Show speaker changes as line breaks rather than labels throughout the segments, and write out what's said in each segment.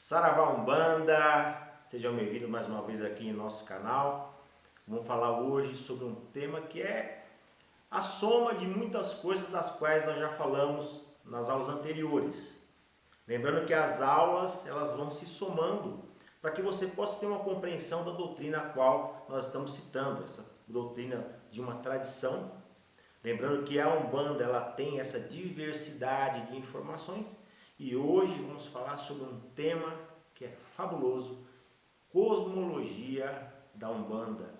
Saravá Umbanda, sejam bem-vindos mais uma vez aqui em nosso canal. Vamos falar hoje sobre um tema que é a soma de muitas coisas das quais nós já falamos nas aulas anteriores. Lembrando que as aulas elas vão se somando para que você possa ter uma compreensão da doutrina a qual nós estamos citando, essa doutrina de uma tradição. Lembrando que a Umbanda ela tem essa diversidade de informações. E hoje vamos falar sobre um tema que é fabuloso, cosmologia da Umbanda.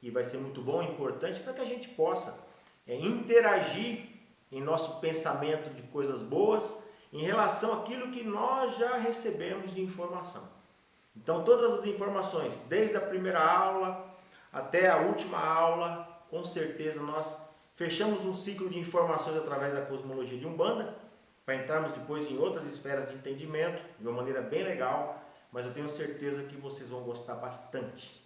E vai ser muito bom e importante para que a gente possa interagir em nosso pensamento de coisas boas em relação àquilo que nós já recebemos de informação. Então todas as informações, desde a primeira aula até a última aula, com certeza nós fechamos um ciclo de informações através da cosmologia de Umbanda, para entrarmos depois em outras esferas de entendimento, de uma maneira bem legal, mas eu tenho certeza que vocês vão gostar bastante.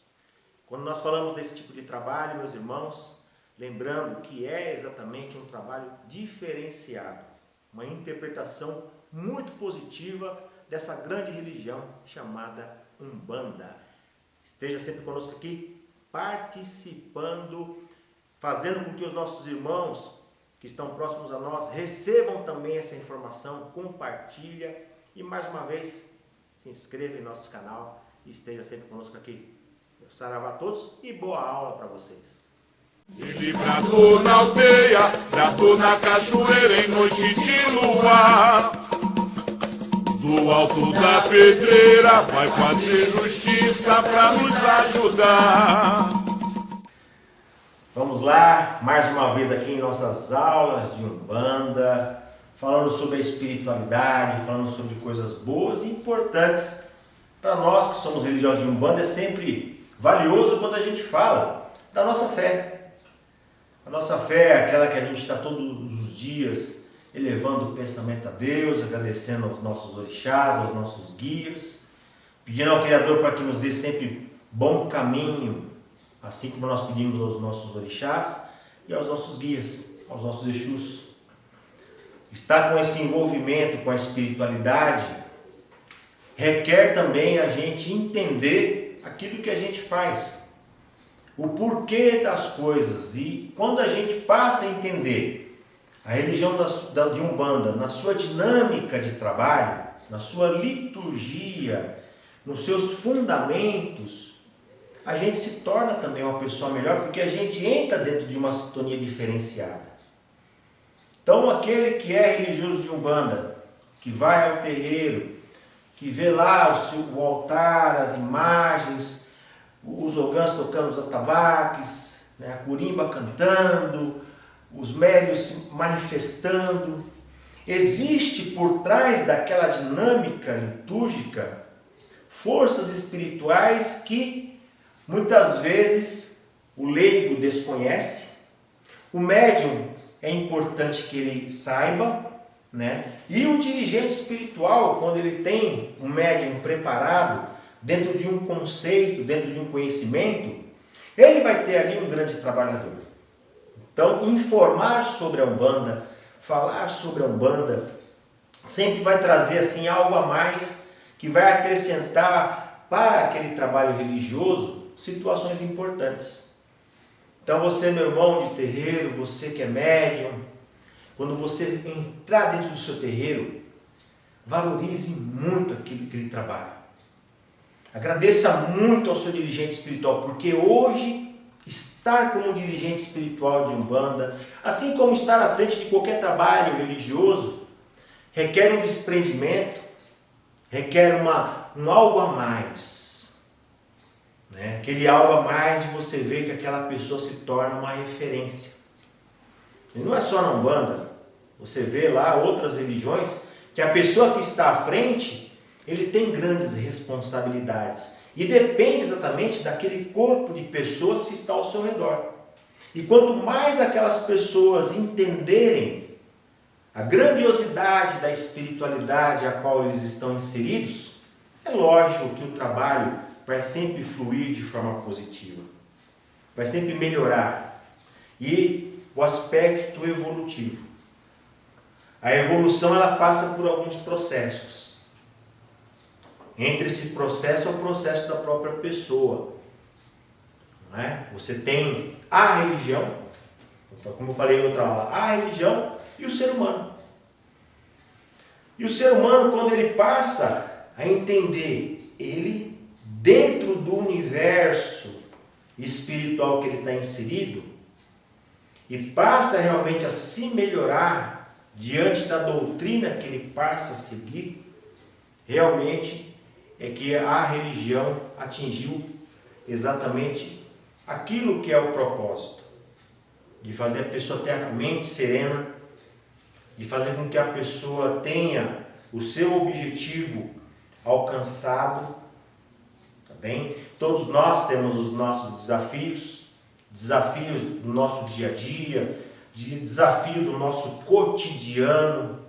Quando nós falamos desse tipo de trabalho, meus irmãos, lembrando que é exatamente um trabalho diferenciado, uma interpretação muito positiva dessa grande religião chamada Umbanda. Esteja sempre conosco aqui, participando, fazendo com que os nossos irmãos que estão próximos a nós recebam também essa informação, compartilha e mais uma vez se inscreva em nosso canal e esteja sempre conosco aqui. Eu saravá a todos e boa aula para vocês.
Ele bradou na aldeia, bradou na cachoeira em noite de luar. Do alto da pedreira vai fazer justiça para nos ajudar.
Vamos lá, mais uma vez aqui em nossas aulas de Umbanda, falando sobre a espiritualidade, falando sobre coisas boas e importantes. Para nós que somos religiosos de Umbanda é sempre valioso quando a gente fala da nossa fé. A nossa fé é aquela que a gente está todos os dias elevando o pensamento a Deus, agradecendo aos nossos orixás, aos nossos guias, pedindo ao Criador para que nos dê sempre bom caminho, assim como nós pedimos aos nossos orixás e aos nossos guias, aos nossos exus. Estar com esse envolvimento com a espiritualidade requer também a gente entender aquilo que a gente faz, o porquê das coisas. E quando a gente passa a entender a religião de Umbanda na sua dinâmica de trabalho, na sua liturgia, nos seus fundamentos, a gente se torna também uma pessoa melhor, porque a gente entra dentro de uma sintonia diferenciada. Então aquele que é religioso de Umbanda, que vai ao terreiro, que vê lá o altar, as imagens, os ogãs tocando os atabaques, a curimba cantando, os médiuns se manifestando, existe por trás daquela dinâmica litúrgica forças espirituais que muitas vezes o leigo desconhece, o médium é importante que ele saiba, e o dirigente espiritual, quando ele tem um médium preparado, dentro de um conceito, dentro de um conhecimento, ele vai ter ali um grande trabalhador. Então, informar sobre a Umbanda, falar sobre a Umbanda, sempre vai trazer assim algo a mais, que vai acrescentar para aquele trabalho religioso situações importantes. Então você, meu irmão de terreiro, você que é médium, quando você entrar dentro do seu terreiro, valorize muito aquele trabalho. Agradeça muito ao seu dirigente espiritual, porque hoje estar como dirigente espiritual de Umbanda, assim como estar à frente de qualquer trabalho religioso, requer um desprendimento, requer um algo a mais. Aquele algo a mais de você ver que aquela pessoa se torna uma referência. E não é só na Umbanda, você vê lá outras religiões que a pessoa que está à frente, ele tem grandes responsabilidades e depende exatamente daquele corpo de pessoas que está ao seu redor. E quanto mais aquelas pessoas entenderem a grandiosidade da espiritualidade a qual eles estão inseridos, é lógico que o trabalho vai sempre fluir de forma positiva, vai sempre melhorar. E o aspecto evolutivo. A evolução ela passa por alguns processos. entre esse processo é o processo da própria pessoa. Não é? Você tem a religião, como eu falei em outra aula, a religião e o ser humano. E o ser humano, quando ele passa a entender ele dentro do universo espiritual que ele está inserido, e passa realmente a se melhorar diante da doutrina que ele passa a seguir, realmente é que a religião atingiu exatamente aquilo que é o propósito, de fazer a pessoa ter a mente serena, de fazer com que a pessoa tenha o seu objetivo alcançado, tá bem? Todos nós temos os nossos desafios do nosso dia a dia, desafio do nosso cotidiano,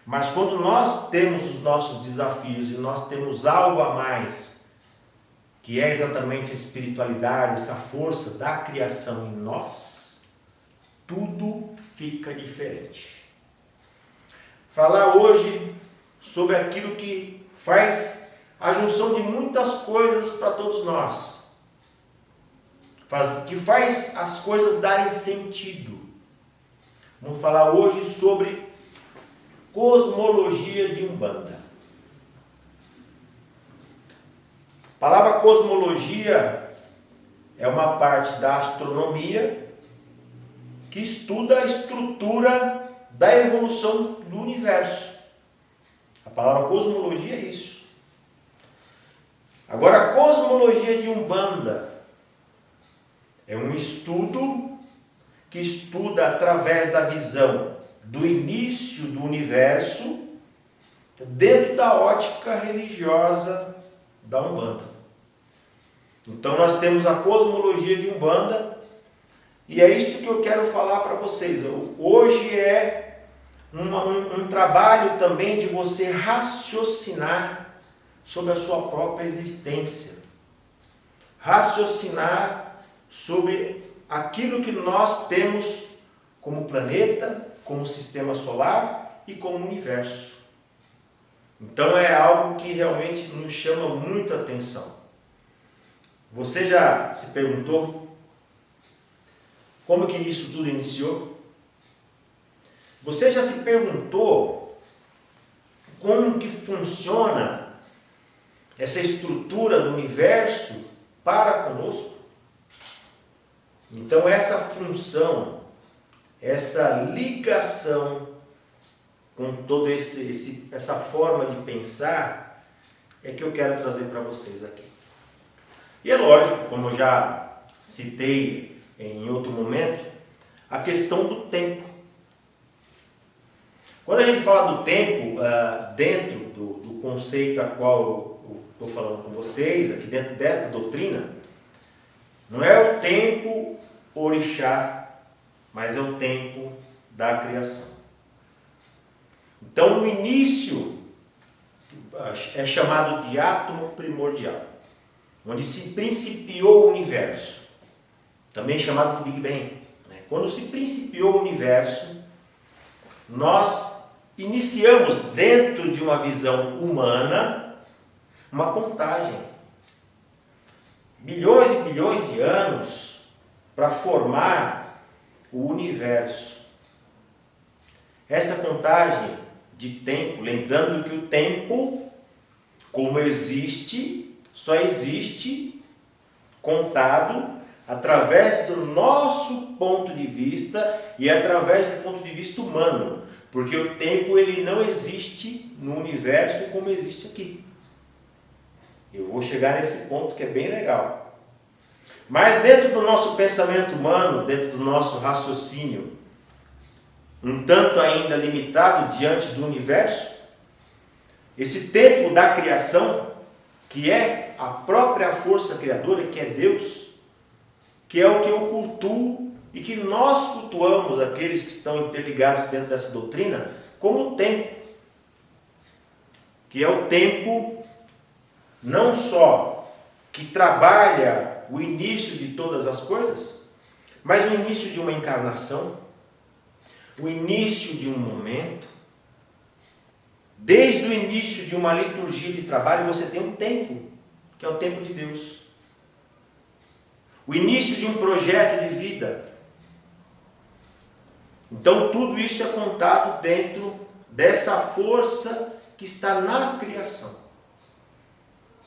mas quando nós temos os nossos desafios e nós temos algo a mais, que é exatamente a espiritualidade, essa força da criação em nós, tudo fica diferente. Falar hoje sobre aquilo que faz a junção de muitas coisas para todos nós, que faz as coisas darem sentido. Vamos falar hoje sobre cosmologia de Umbanda. A palavra cosmologia é uma parte da astronomia que estuda a estrutura da evolução do universo. A palavra cosmologia é isso. Agora, a cosmologia de Umbanda é um estudo que estuda através da visão do início do universo dentro da ótica religiosa da Umbanda. Então nós temos a cosmologia de Umbanda e é isso que eu quero falar para vocês. Hoje é um trabalho também de você raciocinar sobre a sua própria existência. Raciocinar sobre aquilo que nós temos como planeta, como sistema solar e como universo. Então é algo que realmente nos chama muita atenção. Você já se perguntou como que isso tudo iniciou? Você já se perguntou como que funciona essa estrutura do universo para conosco? Então essa função, essa ligação com toda essa forma de pensar é que eu quero trazer para vocês aqui. E é lógico, como eu já citei em outro momento, a questão do tempo. Quando a gente fala do tempo, dentro do conceito a qual eu estou falando com vocês, aqui dentro desta doutrina, não é o tempo orixá, mas é o tempo da criação. Então, no início, é chamado de átomo primordial, onde se principiou o universo, também chamado de Big Bang. Quando se principiou o universo, nós iniciamos, dentro de uma visão humana, uma contagem. Bilhões e bilhões de anos para formar o universo. Essa contagem de tempo, lembrando que o tempo, como existe, só existe contado através do nosso ponto de vista e através do ponto de vista humano, porque o tempo ele não existe no universo como existe aqui. Eu vou chegar nesse ponto que é bem legal. Mas dentro do nosso pensamento humano, dentro do nosso raciocínio, um tanto ainda limitado diante do universo, esse tempo da criação, que é a própria força criadora, que é Deus, que é o que eu cultuo e que nós cultuamos, aqueles que estão interligados dentro dessa doutrina, como tempo. Que é o tempo não só que trabalha o início de todas as coisas, mas o início de uma encarnação, o início de um momento, Desde o início de uma liturgia de trabalho, você tem um tempo, que é o tempo de Deus. O início de um projeto de vida. Então, tudo isso é contado dentro dessa força que está na criação.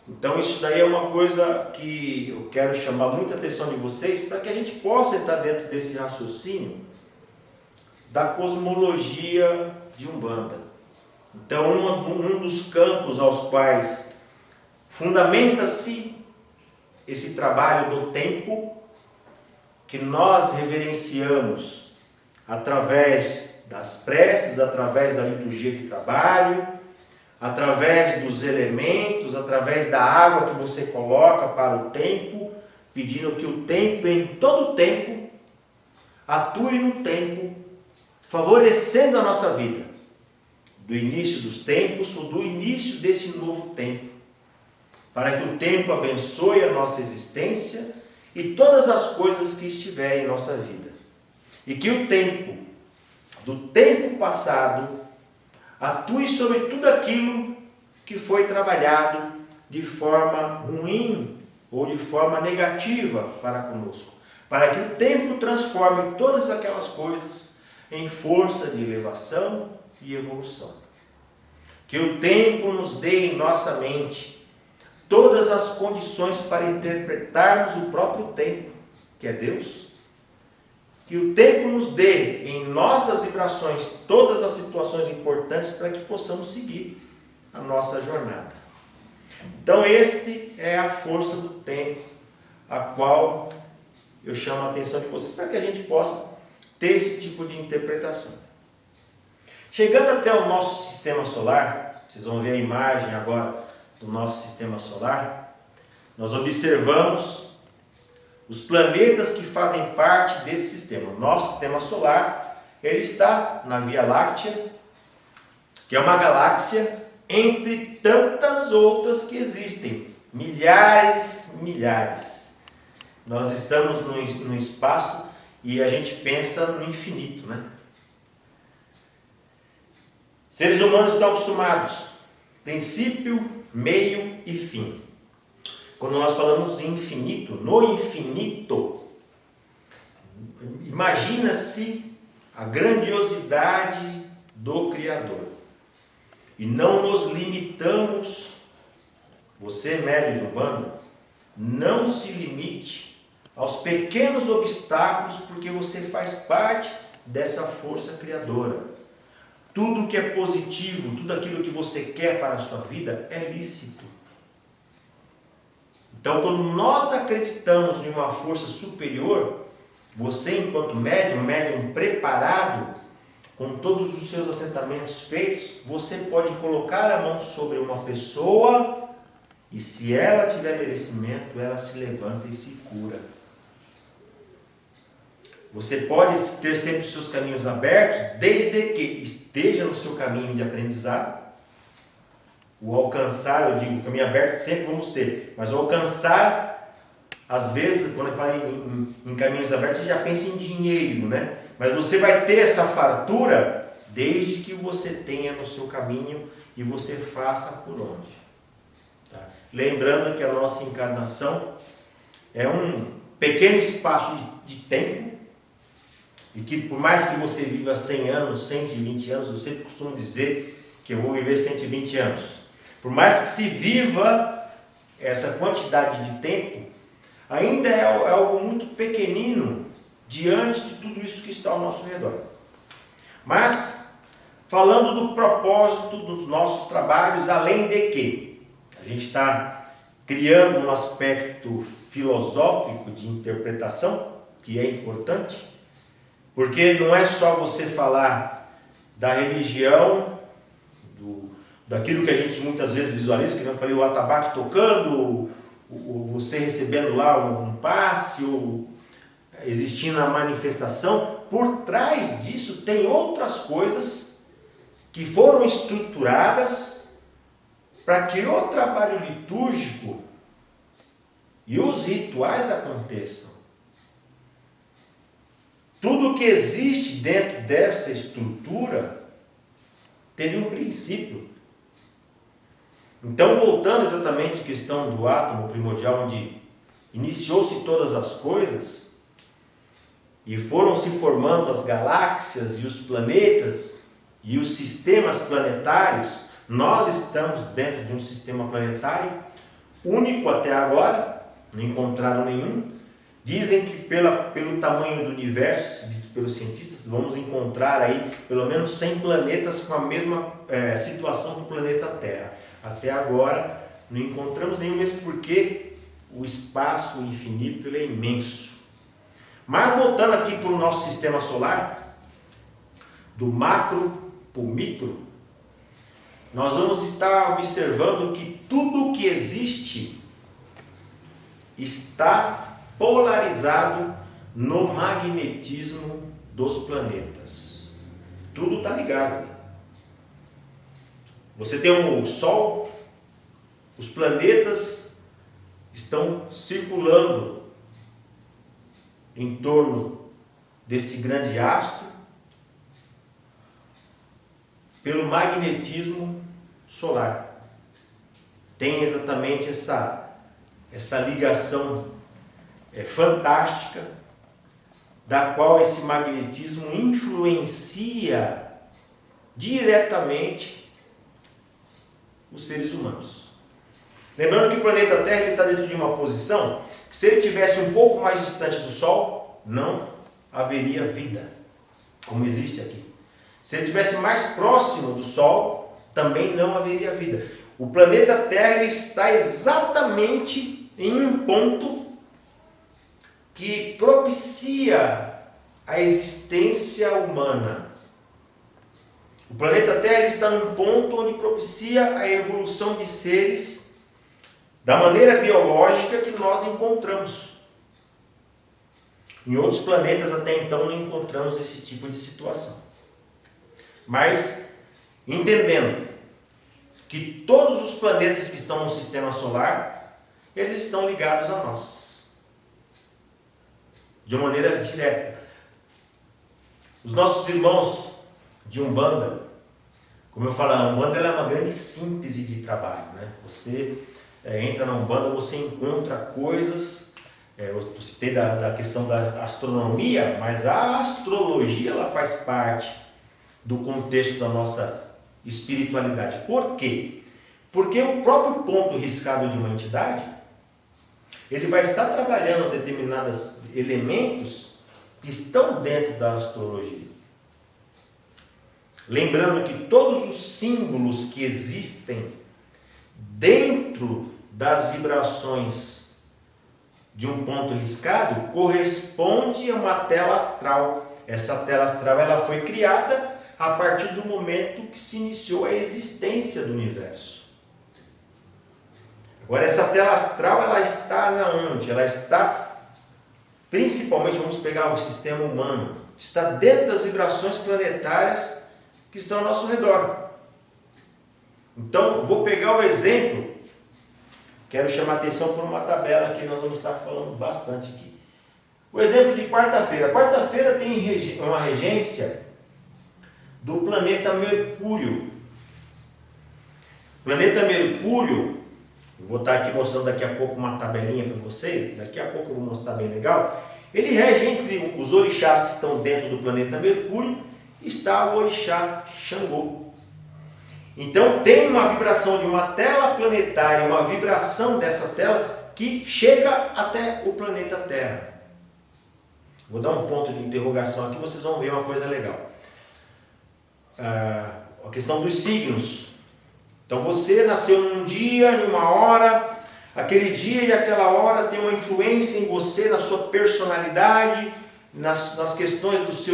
Então, isso daí é uma coisa que eu quero chamar muita atenção de vocês, para que a gente possa estar dentro desse raciocínio da cosmologia de Umbanda. Então, um dos campos aos quais fundamenta-se esse trabalho do tempo, que nós reverenciamos através das preces, através da liturgia de trabalho, através dos elementos, através da água que você coloca para o tempo, pedindo que o tempo, em todo o tempo, atue no tempo, favorecendo a nossa vida, do início dos tempos ou do início desse novo tempo, para que o tempo abençoe a nossa existência e todas as coisas que estiverem em nossa vida. E que o tempo, do tempo passado, atue sobre tudo aquilo que foi trabalhado de forma ruim ou de forma negativa para conosco, para que o tempo transforme todas aquelas coisas em força de elevação e evolução. Que o tempo nos dê em nossa mente todas as condições para interpretarmos o próprio tempo, que é Deus. Que o tempo nos dê em nossas vibrações todas as situações importantes para que possamos seguir a nossa jornada. Então, este é a força do tempo, a qual eu chamo a atenção de vocês, para que a gente possa ter esse tipo de interpretação. Chegando até o nosso sistema solar, vocês vão ver a imagem agora do nosso sistema solar, nós observamos os planetas que fazem parte desse sistema. O nosso sistema solar, ele está na Via Láctea, que é uma galáxia entre tantas outras que existem. Milhares. Nós estamos no espaço e a gente pensa no infinito, né? Seres humanos estão acostumados. Princípio, meio e fim. Quando nós falamos em infinito, no infinito, imagina-se a grandiosidade do Criador. E não nos limitamos, você médio de Umbanda, não se limite aos pequenos obstáculos, porque você faz parte dessa força criadora. Tudo que é positivo, tudo aquilo que você quer para a sua vida é lícito. Então, quando nós acreditamos em uma força superior, você, enquanto médium preparado, com todos os seus assentamentos feitos, você pode colocar a mão sobre uma pessoa e, se ela tiver merecimento, ela se levanta e se cura. Você pode ter sempre os seus caminhos abertos, desde que esteja no seu caminho de aprendizado. O alcançar, eu digo, caminho aberto sempre vamos ter, mas o alcançar, às vezes, quando eu falo em caminhos abertos, você já pensa em dinheiro, né? Mas você vai ter essa fartura desde que você tenha no seu caminho e você faça por onde. Tá? Lembrando que a nossa encarnação é um pequeno espaço de tempo e que, por mais que você viva 100 anos, 120 anos, eu sempre costumo dizer que eu vou viver 120 anos. Por mais que se viva essa quantidade de tempo, ainda é algo muito pequenino diante de tudo isso que está ao nosso redor. Mas, falando do propósito dos nossos trabalhos, além de que a gente está criando um aspecto filosófico de interpretação, que é importante, porque não é só você falar da religião, daquilo que a gente muitas vezes visualiza, que eu falei, o atabaque tocando, você recebendo lá um passe, ou existindo a manifestação. Por trás disso tem outras coisas que foram estruturadas para que o trabalho litúrgico e os rituais aconteçam. Tudo que existe dentro dessa estrutura teve um princípio. Então, voltando exatamente à questão do átomo primordial, onde iniciou-se todas as coisas e foram se formando as galáxias e os planetas e os sistemas planetários, nós estamos dentro de um sistema planetário único até agora, não encontraram nenhum. Dizem que pelo tamanho do universo, dito pelos cientistas, vamos encontrar aí pelo menos 100 planetas com a mesma situação do planeta Terra. Até agora não encontramos nenhum, mesmo porque o espaço infinito ele é imenso. Mas voltando aqui para o nosso sistema solar, do macro para o micro, nós vamos estar observando que tudo que existe está polarizado no magnetismo dos planetas. Tudo está ligado. Você tem o Sol, os planetas estão circulando em torno desse grande astro pelo magnetismo solar. Tem exatamente essa ligação fantástica, da qual esse magnetismo influencia diretamente os seres humanos. Lembrando que o planeta Terra está dentro de uma posição que, se ele estivesse um pouco mais distante do Sol, não haveria vida, como existe aqui. Se ele estivesse mais próximo do Sol, também não haveria vida. O planeta Terra ele está exatamente em um ponto que propicia a existência humana. O planeta Terra está num ponto onde propicia a evolução de seres da maneira biológica que nós encontramos. Em outros planetas até então não encontramos esse tipo de situação. Mas, entendendo que todos os planetas que estão no sistema solar, eles estão ligados a nós. De uma maneira direta. Os nossos irmãos de Umbanda, como eu falo, a Umbanda ela é uma grande síntese de trabalho, né? Você entra na Umbanda, você encontra coisas, eu citei da questão da astronomia, mas a astrologia ela faz parte do contexto da nossa espiritualidade. Por quê? Porque o próprio ponto riscado de uma entidade, ele vai estar trabalhando determinados elementos que estão dentro da astrologia. Lembrando que todos os símbolos que existem dentro das vibrações de um ponto riscado corresponde a uma tela astral. Essa tela astral ela foi criada a partir do momento que se iniciou a existência do universo. Agora essa tela astral ela está na onde? Ela está, principalmente, vamos pegar o sistema humano, está dentro das vibrações planetárias que estão ao nosso redor. Então, vou pegar o exemplo, quero chamar a atenção para uma tabela que nós vamos estar falando bastante aqui. O exemplo de quarta-feira. Quarta-feira tem uma regência do planeta Mercúrio. O planeta Mercúrio, eu vou estar aqui mostrando daqui a pouco uma tabelinha para vocês, daqui a pouco eu vou mostrar bem legal. Ele rege entre os orixás que estão dentro do planeta Mercúrio, está o orixá Xangô. Então tem uma vibração de uma tela planetária, uma vibração dessa tela que chega até o planeta Terra. Vou dar um ponto de interrogação aqui, vocês vão ver uma coisa legal. A questão dos signos. Então você nasceu num dia, em uma hora, aquele dia e aquela hora tem uma influência em você, na sua personalidade, nas questões dos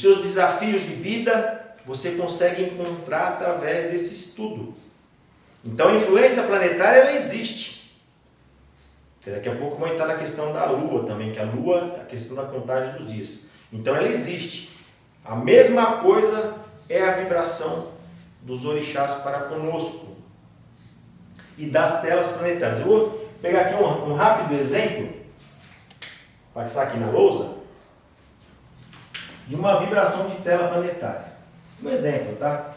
seus desafios de vida, você consegue encontrar através desse estudo. Então a influência planetária ela existe. Daqui a pouco vou entrar na questão da Lua também, que a Lua é a questão da contagem dos dias. Então ela existe. A mesma coisa é a vibração dos orixás para conosco e das telas planetárias. Eu vou pegar aqui um rápido exemplo, para estar aqui na lousa, de uma vibração de tela planetária. Um exemplo, tá?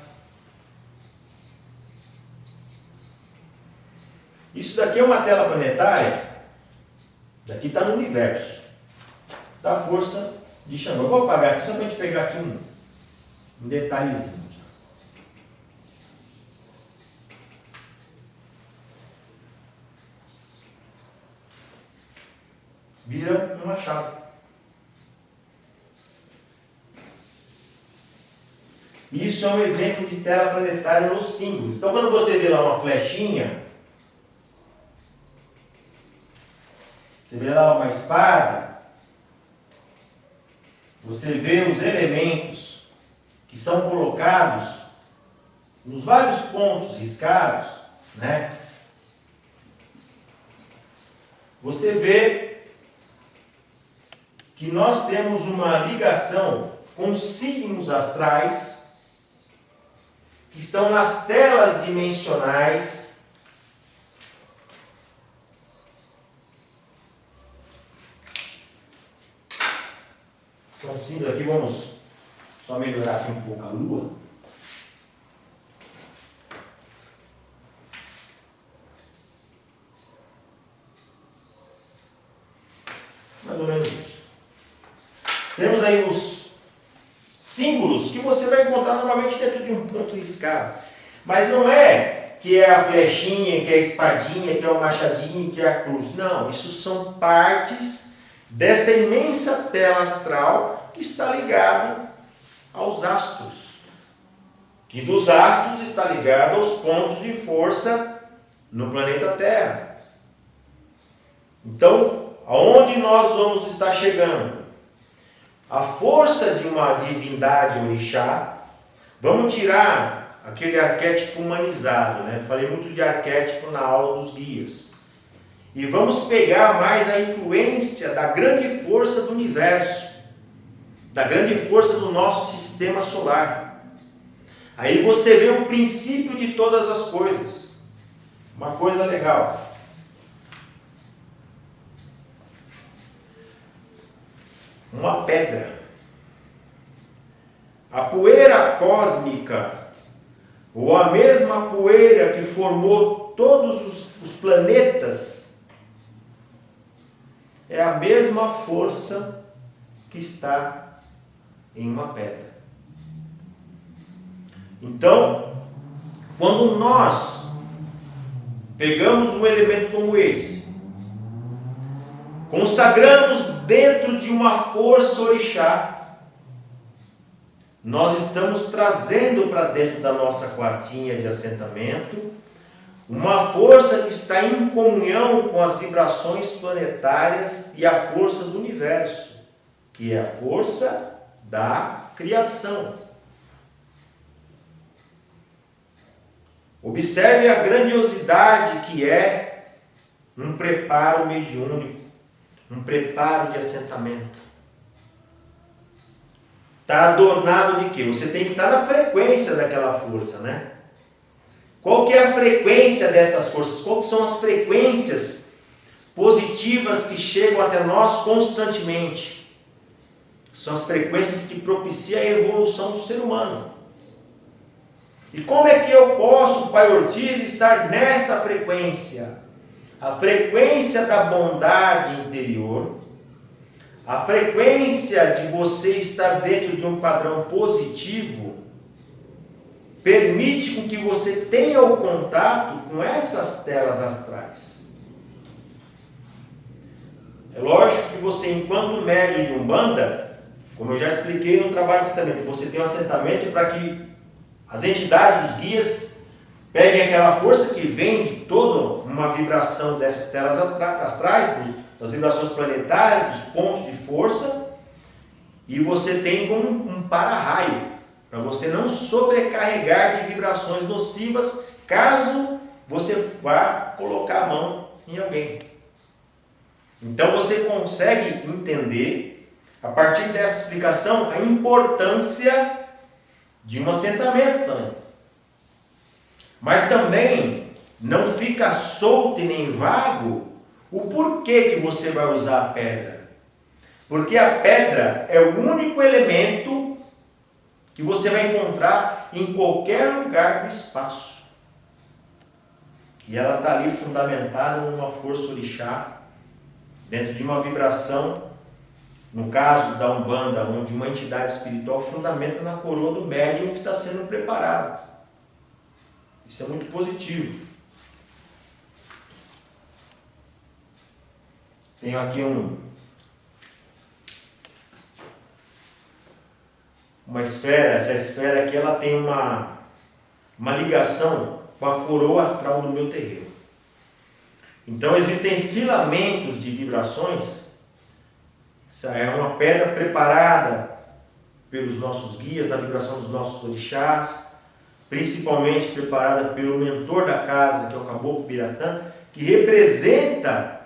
Isso daqui é uma tela planetária, daqui está no universo, da força de Xangô. Eu vou apagar aqui só para a gente pegar aqui um detalhezinho. Vira um machado. Isso é um exemplo de tela planetária nos símbolos. Então, quando você vê lá uma flechinha, você vê lá uma espada, você vê os elementos que são colocados nos vários pontos riscados, né? Você vê que nós temos uma ligação com signos astrais que estão nas telas dimensionais são símbolos aqui, vamos só melhorar aqui um pouco a lua. Mais ou menos isso. Temos aí os símbolos que você vai encontrar normalmente dentro de um ponto riscado. Mas não é que é a flechinha, que é a espadinha, que é o machadinho, que é a cruz. Não, isso são partes desta imensa tela astral que está ligado aos astros. Que dos astros está ligado aos pontos de força no planeta Terra. Então, aonde nós vamos estar chegando? A força de uma divindade orixá, vamos tirar aquele arquétipo humanizado, né? Falei muito de arquétipo na aula dos guias. E vamos pegar mais a influência da grande força do universo, da grande força do nosso sistema solar. Aí você vê o princípio de todas as coisas. Uma coisa legal. Uma pedra. A poeira cósmica, ou a mesma poeira que formou todos os planetas, é a mesma força que está em uma pedra. Então, quando nós pegamos um elemento como esse, consagramos dentro de uma força orixá, nós estamos trazendo para dentro da nossa quartinha de assentamento uma força que está em comunhão com as vibrações planetárias e a força do universo, que é a força da criação. Observe a grandiosidade que é um preparo mediúnico, um preparo de assentamento. Está adornado de quê? Você tem que estar na frequência daquela força, né? Qual que é a frequência dessas forças? Quais são as frequências positivas que chegam até nós constantemente? São as frequências que propiciam a evolução do ser humano. E como é que eu posso, Pai Ortiz, estar nesta frequência? A frequência da bondade interior, a frequência de você estar dentro de um padrão positivo, permite com que você tenha o contato com essas telas astrais. É lógico que você, enquanto médium de Umbanda, como eu já expliquei no trabalho de assentamento, você tem um assentamento para que as entidades, os guias, peguem aquela força que vem de toda uma vibração dessas telas astrais, das vibrações planetárias, dos pontos de força, e você tem como um para-raio, para você não sobrecarregar de vibrações nocivas, caso você vá colocar a mão em alguém. Então você consegue entender, a partir dessa explicação, a importância de um assentamento também. Mas também não fica solto e nem vago o porquê que você vai usar a pedra. Porque a pedra é o único elemento que você vai encontrar em qualquer lugar do espaço. e ela está ali fundamentada numa força orixá, dentro de uma vibração, no caso da Umbanda, onde uma entidade espiritual fundamenta na coroa do médium que está sendo preparado. Isso é muito positivo. Tenho aqui uma esfera. Essa esfera aqui ela tem uma ligação com a coroa astral do meu terreiro. Então existem filamentos de vibrações. Essa é uma pedra preparada pelos nossos guias, na vibração dos nossos orixás, principalmente preparada pelo mentor da casa, que é o Caboclo Biratã, que representa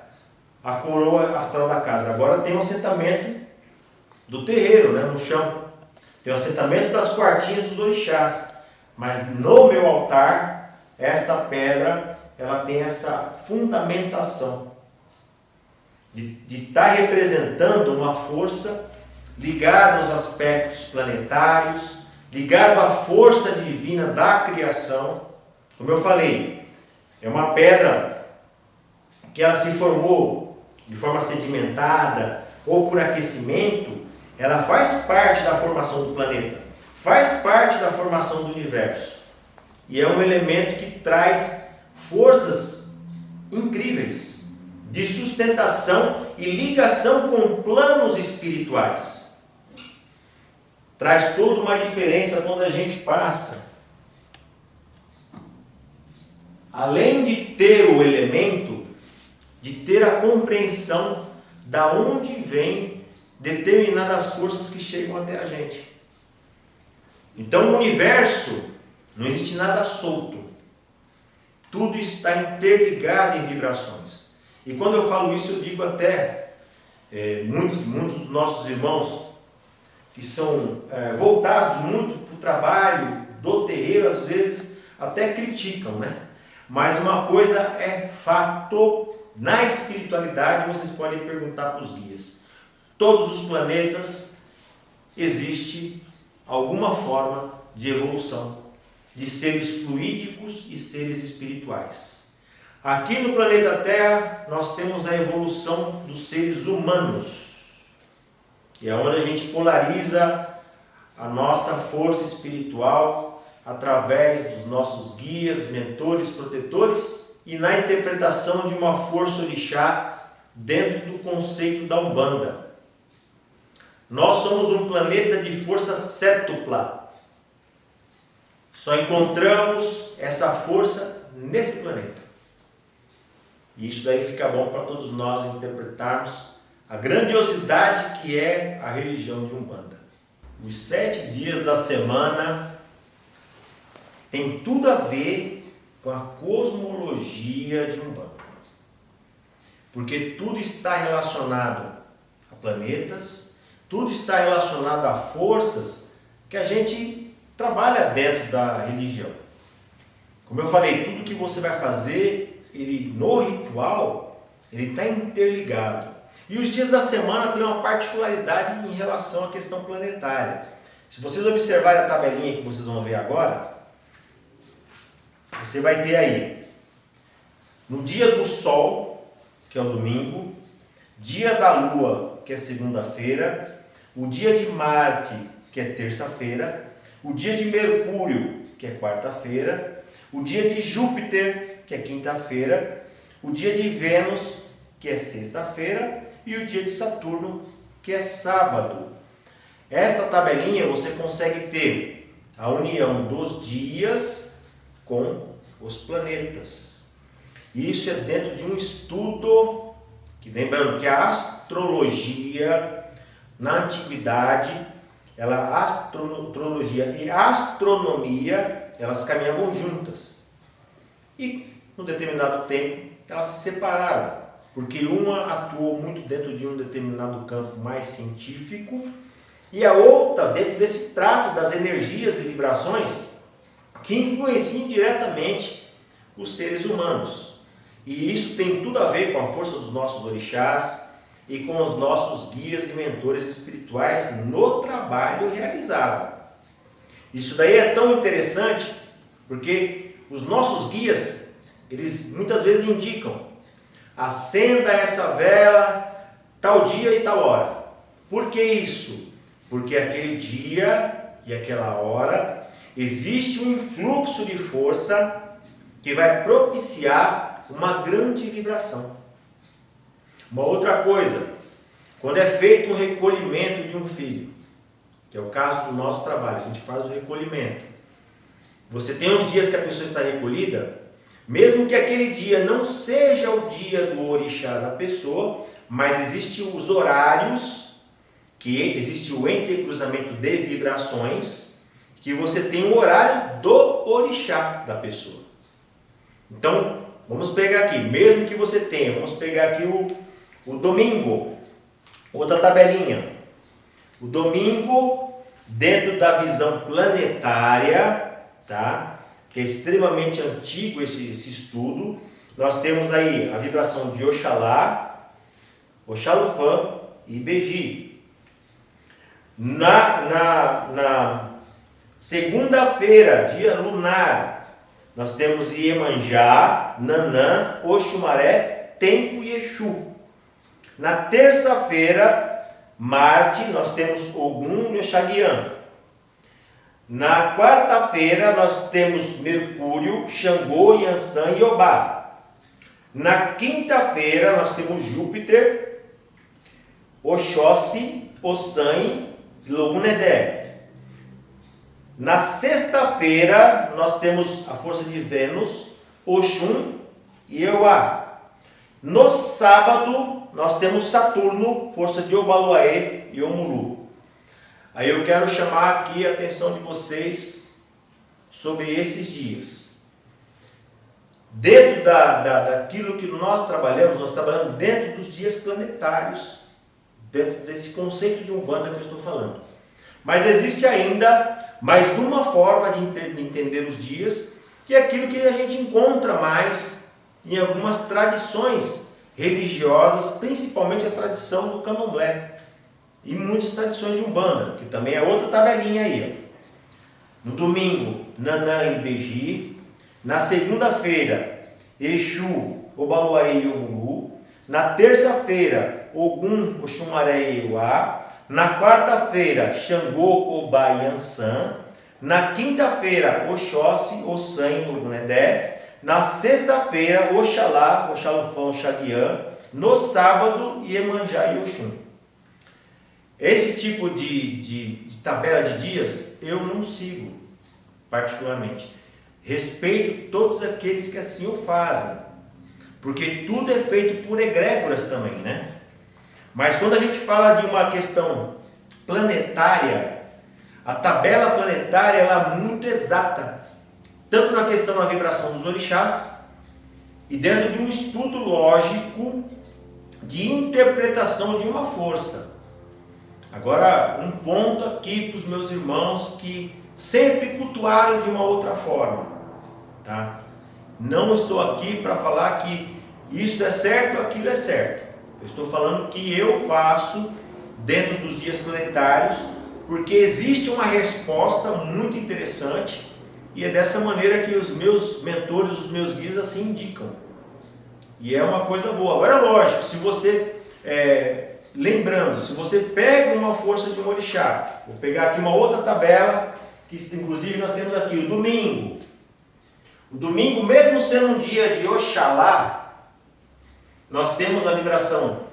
a coroa astral da casa. Agora tem um assentamento do terreiro, né, no chão. Tem o assentamento das quartinhas dos orixás. Mas no meu altar, esta pedra, ela tem essa fundamentação de estar representando uma força ligada aos aspectos planetários, ligado à força divina da criação. Como eu falei, é uma pedra que ela se formou de forma sedimentada ou por aquecimento, ela faz parte da formação do planeta, faz parte da formação do universo. E é um elemento que traz forças incríveis de sustentação e ligação com planos espirituais. Traz toda uma diferença quando a gente passa. Além de ter o elemento, de ter a compreensão da onde vem determinadas forças que chegam até a gente. Então no universo não existe nada solto. Tudo está interligado em vibrações. E quando eu falo isso, eu digo até muitos dos nossos irmãos que são voltados muito para o trabalho do terreiro, às vezes até criticam, né? Mas uma coisa é fato, na espiritualidade vocês podem perguntar para os guias. Todos os planetas existe alguma forma de evolução, de seres fluídicos e seres espirituais. Aqui no planeta Terra, nós temos a evolução dos seres humanos, que é onde a gente polariza a nossa força espiritual através dos nossos guias, mentores, protetores e na interpretação de uma força orixá dentro do conceito da Umbanda. Nós somos um planeta de força sétupla. Só encontramos essa força nesse planeta. E isso daí fica bom para todos nós interpretarmos a grandiosidade que é a religião de Umbanda. Os 7 dias da semana tem tudo a ver com a cosmologia de Umbanda. Porque tudo está relacionado a planetas, tudo está relacionado a forças que a gente trabalha dentro da religião. Como eu falei, tudo que você vai fazer no ritual, ele está interligado. E os dias da semana têm uma particularidade em relação à questão planetária. Se vocês observarem a tabelinha que vocês vão ver agora, você vai ter aí, no dia do Sol, que é o domingo, dia da Lua, que é segunda-feira, o dia de Marte, que é terça-feira, o dia de Mercúrio, que é quarta-feira, o dia de Júpiter, que é quinta-feira, o dia de Vênus, que é sexta-feira, e o dia de Saturno, que é sábado. Esta tabelinha você consegue ter a união dos dias com os planetas. Isso é dentro de um estudo, que lembrando que a astrologia, na antiguidade, astrologia e astronomia, elas caminhavam juntas. E, num determinado tempo, elas se separaram, porque uma atuou muito dentro de um determinado campo mais científico e a outra dentro desse trato das energias e vibrações que influenciam diretamente os seres humanos. E isso tem tudo a ver com a força dos nossos orixás e com os nossos guias e mentores espirituais no trabalho realizado. Isso daí é tão interessante porque os nossos guias, eles muitas vezes indicam: acenda essa vela tal dia e tal hora. Por que isso? Porque aquele dia e aquela hora existe um influxo de força que vai propiciar uma grande vibração. Uma outra coisa, quando é feito o recolhimento de um filho, que é o caso do nosso trabalho, a gente faz o recolhimento. Você tem os dias que a pessoa está recolhida, mesmo que aquele dia não seja o dia do orixá da pessoa, mas existem os horários, que existe o entrecruzamento de vibrações, que você tem o horário do orixá da pessoa. Então, vamos pegar aqui, mesmo que você tenha, vamos pegar aqui o domingo, outra tabelinha. O domingo, dentro da visão planetária, tá? Que é extremamente antigo esse estudo, nós temos aí a vibração de Oxalá, Oxalufã e Beji. Na segunda-feira, dia lunar, nós temos Iemanjá, Nanã, Oxumaré, Tempo e Exu. Na terça-feira, Marte, nós temos Ogum e Oxaguian. Na quarta-feira, nós temos Mercúrio, Xangô, Yansan e Obá. Na quinta-feira, nós temos Júpiter, Oxóssi, Ossan e Logunedé. Na sexta-feira, nós temos a força de Vênus, Oxum e Euá. No sábado, nós temos Saturno, força de Obaluaê e Omulu. Aí eu quero chamar aqui a atenção de vocês sobre esses dias. Dentro daquilo que nós trabalhamos dentro dos dias planetários, dentro desse conceito de Umbanda que eu estou falando. Mas existe ainda mais uma forma de entender os dias, que é aquilo que a gente encontra mais em algumas tradições religiosas, principalmente a tradição do Candomblé e muitas tradições de Umbanda, que também é outra tabelinha aí. No domingo, Nanã e Beji. Na segunda-feira, Exu, Obaluaê e Ogulu. Na terça-feira, Ogum, Oxumaré e Euá. Na quarta-feira, Xangô, Obá e Yansan. Na quinta-feira, Oxóssi, Ossan e Logunedé. Na sexta-feira, Oxalá, Oxalufã, Oxaguian. No sábado, Iemanjá e Oxum. Esse tipo de tabela de dias eu não sigo particularmente. Respeito todos aqueles que assim o fazem, porque tudo é feito por egrégoras também, né? Mas quando a gente fala de uma questão planetária, a tabela planetária ela é muito exata, tanto na questão da vibração dos orixás e dentro de um estudo lógico de interpretação de uma força. Agora, um ponto aqui para os meus irmãos que sempre cultuaram de uma outra forma, tá? Não estou aqui para falar que isto é certo ou aquilo é certo. Eu estou falando que eu faço dentro dos dias planetários, porque existe uma resposta muito interessante e é dessa maneira que os meus mentores, os meus guias assim indicam. E é uma coisa boa. Agora, lógico, se você... Lembrando, se você pega uma força de um orixá, vou pegar aqui uma outra tabela, que inclusive nós temos aqui o domingo. O domingo, mesmo sendo um dia de Oxalá, nós temos a vibração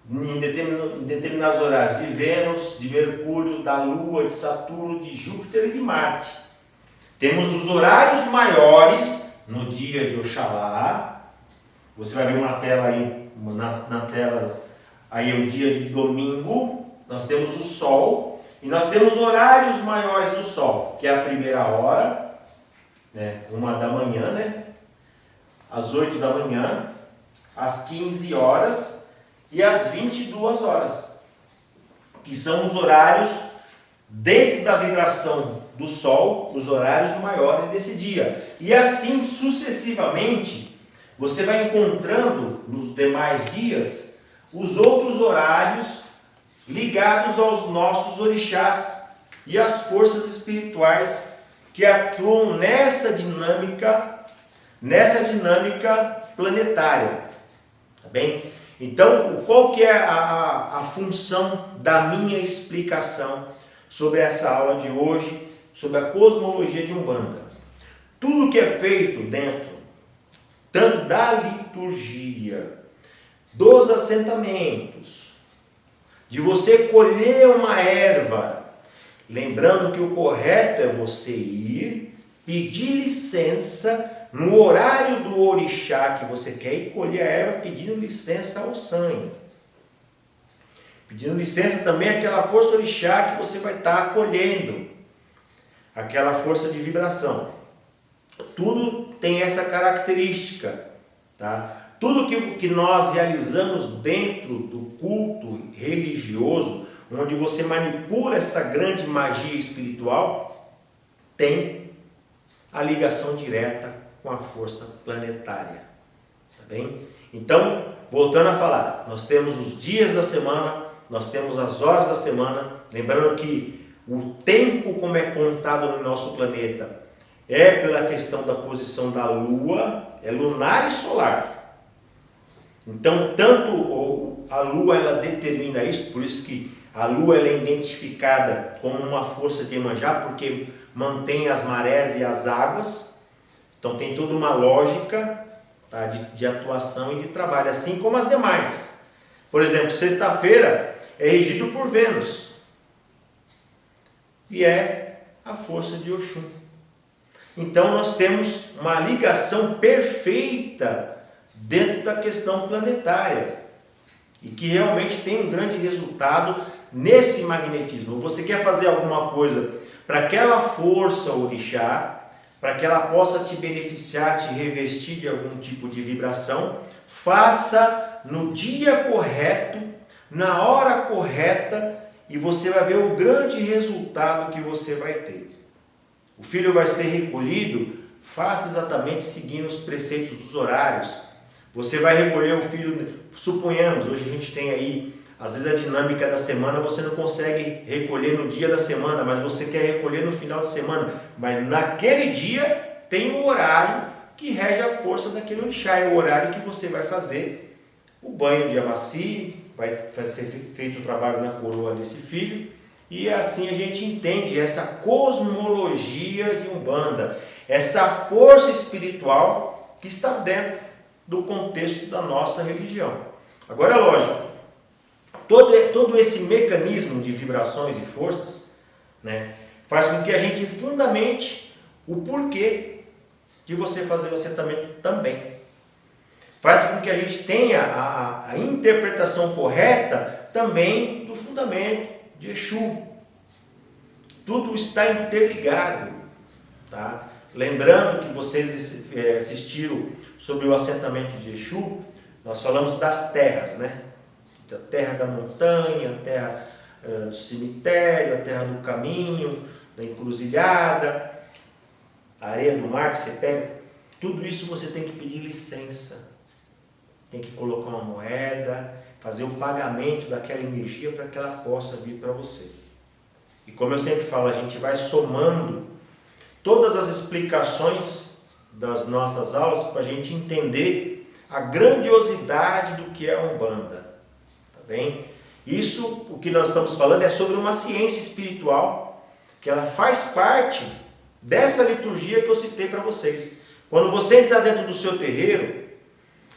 em determinados horários de Vênus, de Mercúrio, da Lua, de Saturno, de Júpiter e de Marte. Temos os horários maiores no dia de Oxalá. Você vai ver uma tela aí, na tela... Aí é o dia de domingo, nós temos o Sol, e nós temos horários maiores do Sol, que é a primeira hora, né, 1 da manhã, né, às 8 da manhã, às 15 horas e às 22 horas, que são os horários dentro da vibração do Sol, os horários maiores desse dia. E assim sucessivamente, você vai encontrando nos demais dias os outros horários ligados aos nossos orixás e às forças espirituais que atuam nessa dinâmica nessa dinâmica planetária, tá bem? Então, qual que é a função da minha explicação sobre essa aula de hoje, sobre a cosmologia de Umbanda? Tudo que é feito dentro, tanto da liturgia, dos assentamentos, de você colher uma erva, lembrando que o correto é você ir, pedir licença no horário do orixá que você quer ir colher a erva, pedindo licença ao sangue. Pedindo licença também àquela força orixá que você vai estar acolhendo, aquela força de vibração. Tudo tem essa característica, tá? Tudo que nós realizamos dentro do culto religioso, onde você manipula essa grande magia espiritual, tem a ligação direta com a força planetária, tá bem? Então, voltando a falar, nós temos os dias da semana, nós temos as horas da semana, lembrando que o tempo como é contado no nosso planeta é pela questão da posição da Lua, é lunar e solar. Então, tanto a Lua ela determina isso, por isso que a Lua ela é identificada como uma força de Iemanjá, porque mantém as marés e as águas. Então tem toda uma lógica, tá, de atuação e de trabalho, assim como as demais. Por exemplo, sexta-feira é regido por Vênus e é a força de Oxum. Então nós temos uma ligação perfeita dentro da questão planetária e que realmente tem um grande resultado nesse magnetismo. Você quer fazer alguma coisa para aquela força orixá, para que ela possa te beneficiar, te revestir de algum tipo de vibração, faça no dia correto, na hora correta, e você vai ver o grande resultado que você vai ter. O filho vai ser recolhido, faça exatamente seguindo os preceitos dos horários. Você vai recolher o filho, suponhamos, hoje a gente tem aí, às vezes a dinâmica da semana você não consegue recolher no dia da semana, mas você quer recolher no final de semana. Mas naquele dia tem um horário que rege a força daquele orixá, é o horário que você vai fazer o banho de amaci, vai ser feito o trabalho na coroa desse filho, e assim a gente entende essa cosmologia de Umbanda, essa força espiritual que está dentro do contexto da nossa religião. Agora, lógico, todo esse mecanismo de vibrações e forças, né, faz com que a gente fundamente o porquê de você fazer o assentamento também. Faz com que a gente tenha a interpretação correta também do fundamento de Exu. Tudo está interligado, tá? Lembrando que vocês assistiram sobre o assentamento de Exu, nós falamos das terras, né? A terra da montanha, a terra do cemitério, a terra do caminho, da encruzilhada, a areia do mar que você pega, tudo isso você tem que pedir licença, tem que colocar uma moeda, fazer o pagamento daquela energia para que ela possa vir para você. E como eu sempre falo, a gente vai somando todas as explicações das nossas aulas para a gente entender a grandiosidade do que é a Umbanda. Bem, isso, o que nós estamos falando é sobre uma ciência espiritual que ela faz parte dessa liturgia que eu citei para vocês. Quando você entrar dentro do seu terreiro,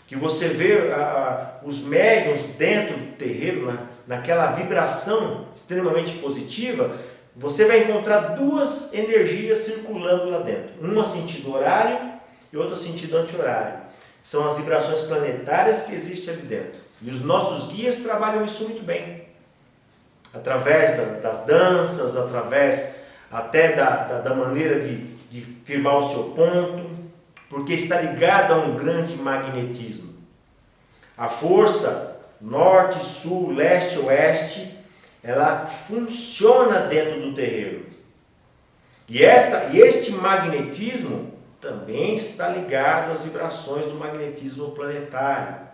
que você vê os médiuns dentro do terreiro, naquela vibração extremamente positiva, você vai encontrar duas energias circulando lá dentro. Uma sentido horário e outra sentido anti-horário. São as vibrações planetárias que existem ali dentro. E os nossos guias trabalham isso muito bem. Através das danças, através até da maneira de firmar o seu ponto, porque está ligado a um grande magnetismo. A força norte, sul, leste, oeste, ela funciona dentro do terreiro. E este magnetismo também está ligado às vibrações do magnetismo planetário.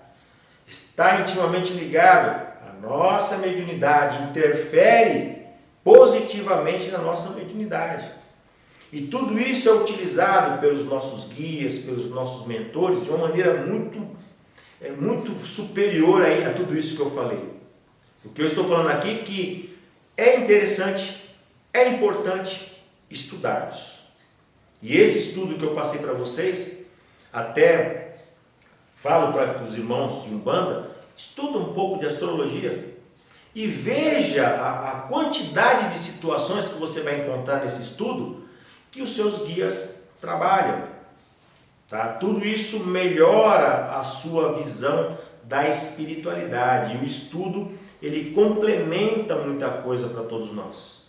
Está intimamente ligado à nossa mediunidade, interfere positivamente na nossa mediunidade. E tudo isso é utilizado pelos nossos guias, pelos nossos mentores, de uma maneira muito superior a tudo isso que eu falei. O que eu estou falando aqui é que é interessante, é importante estudarmos. E esse estudo que eu passei para vocês, até falo para os irmãos de Umbanda, estuda um pouco de astrologia e veja a quantidade de situações que você vai encontrar nesse estudo que os seus guias trabalham. Tá? Tudo isso melhora a sua visão da espiritualidade. E o estudo, ele complementa muita coisa para todos nós,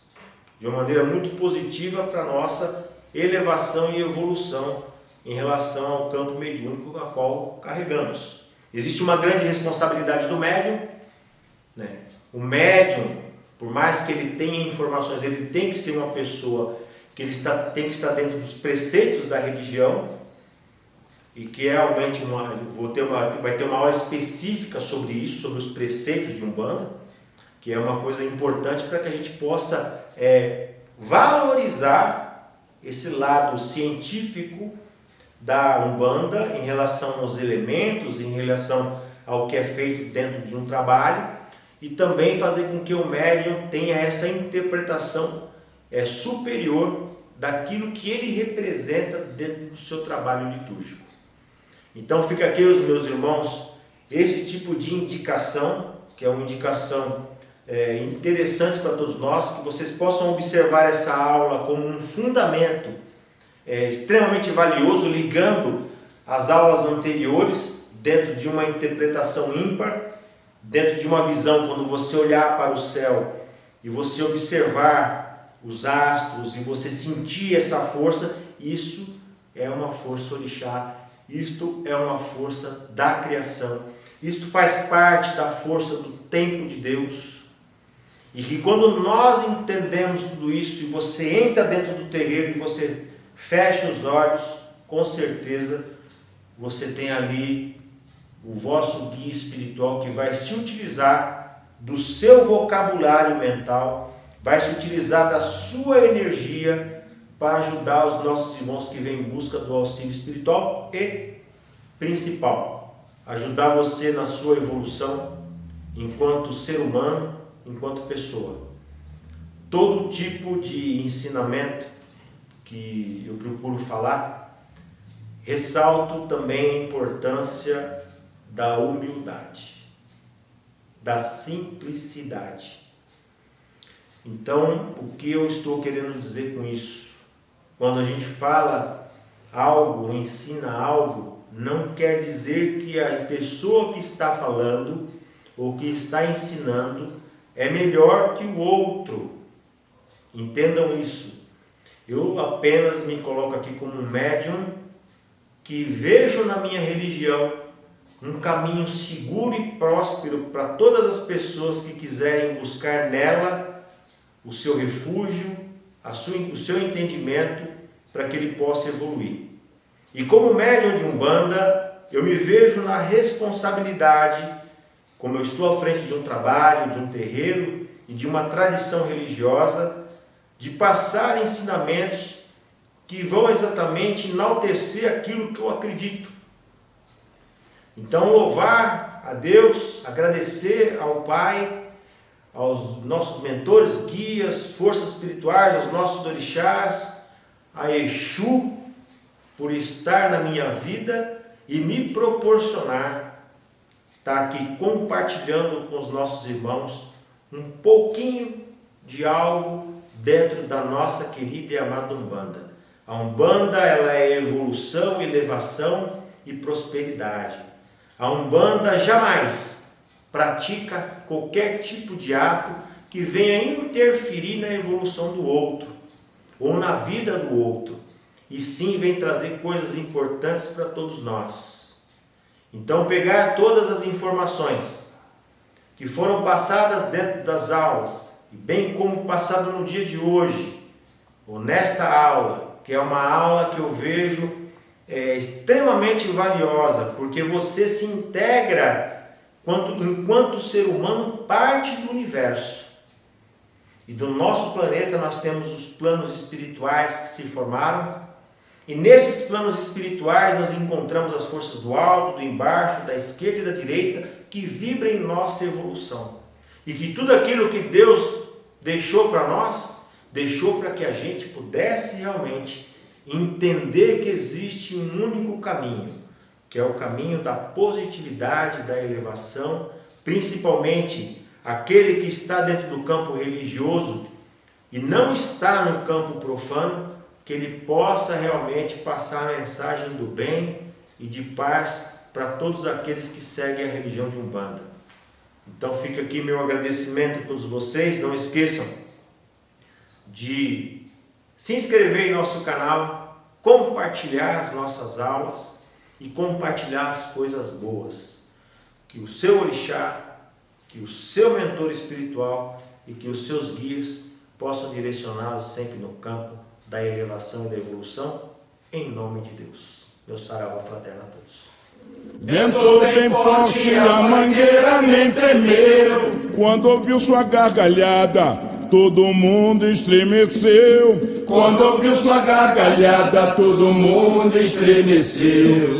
de uma maneira muito positiva para a nossa elevação e evolução em relação ao campo mediúnico a qual carregamos. Existe uma grande responsabilidade do médium, né? O médium, por mais que ele tenha informações, ele tem que ser uma pessoa que tem que estar dentro dos preceitos da religião, e que realmente vai ter uma aula específica sobre isso, sobre os preceitos de Umbanda, que é uma coisa importante para que a gente possa valorizar esse lado científico da Umbanda em relação aos elementos, em relação ao que é feito dentro de um trabalho, e também fazer com que o médium tenha essa interpretação superior daquilo que ele representa dentro do seu trabalho litúrgico. Então fica aqui, os meus irmãos, esse tipo de indicação, que é uma indicação interessante para todos nós, que vocês possam observar essa aula como um fundamento extremamente valioso, ligando as aulas anteriores dentro de uma interpretação ímpar, dentro de uma visão, quando você olhar para o céu e você observar os astros e você sentir essa força, isso é uma força orixá, isto é uma força da criação, isto faz parte da força do tempo de Deus. E que quando nós entendemos tudo isso e você entra dentro do terreiro e você fecha os olhos, com certeza você tem ali o vosso guia espiritual que vai se utilizar do seu vocabulário mental, vai se utilizar da sua energia para ajudar os nossos irmãos que vêm em busca do auxílio espiritual e, principal, ajudar você na sua evolução enquanto ser humano, enquanto pessoa. Todo tipo de ensinamento que eu procuro falar, ressalto também a importância da humildade, da simplicidade. Então, o que eu estou querendo dizer com isso? Quando a gente fala algo, ensina algo, não quer dizer que a pessoa que está falando ou que está ensinando é melhor que o outro. Entendam isso. Eu apenas me coloco aqui como um médium que vejo na minha religião um caminho seguro e próspero para todas as pessoas que quiserem buscar nela o seu refúgio, o seu entendimento, para que ele possa evoluir. E como médium de Umbanda, eu me vejo na responsabilidade, como eu estou à frente de um trabalho, de um terreiro e de uma tradição religiosa, de passar ensinamentos que vão exatamente enaltecer aquilo que eu acredito. Então, louvar a Deus, agradecer ao Pai, aos nossos mentores, guias, forças espirituais, aos nossos orixás, a Exu, por estar na minha vida e me proporcionar estar aqui compartilhando com os nossos irmãos um pouquinho de algo dentro da nossa querida e amada Umbanda. A Umbanda, ela é evolução, elevação e prosperidade. A Umbanda jamais pratica qualquer tipo de ato que venha interferir na evolução do outro ou na vida do outro, e sim vem trazer coisas importantes para todos nós. Então, pegar todas as informações que foram passadas dentro das aulas, e bem como passado no dia de hoje, ou nesta aula, que é uma aula que eu vejo extremamente valiosa, porque você se integra enquanto ser humano parte do universo. E do nosso planeta nós temos os planos espirituais que se formaram. E nesses planos espirituais nós encontramos as forças do alto, do embaixo, da esquerda e da direita que vibram em nossa evolução. E que tudo aquilo que Deus deixou para nós, deixou para que a gente pudesse realmente entender que existe um único caminho, que é o caminho da positividade, da elevação, principalmente aquele que está dentro do campo religioso e não está no campo profano, que ele possa realmente passar a mensagem do bem e de paz para todos aqueles que seguem a religião de Umbanda. Então fica aqui meu agradecimento a todos vocês. Não esqueçam de se inscrever em nosso canal, compartilhar as nossas aulas e compartilhar as coisas boas. Que o seu orixá, que o seu mentor espiritual e que os seus guias possam direcioná-los sempre no campo da elevação e da evolução, em nome de Deus. Meu saravá fraterno a todos.
Ventou bem forte, a mangueira nem tremeu. Quando ouviu sua gargalhada, todo mundo estremeceu. Quando ouviu sua gargalhada, todo mundo estremeceu.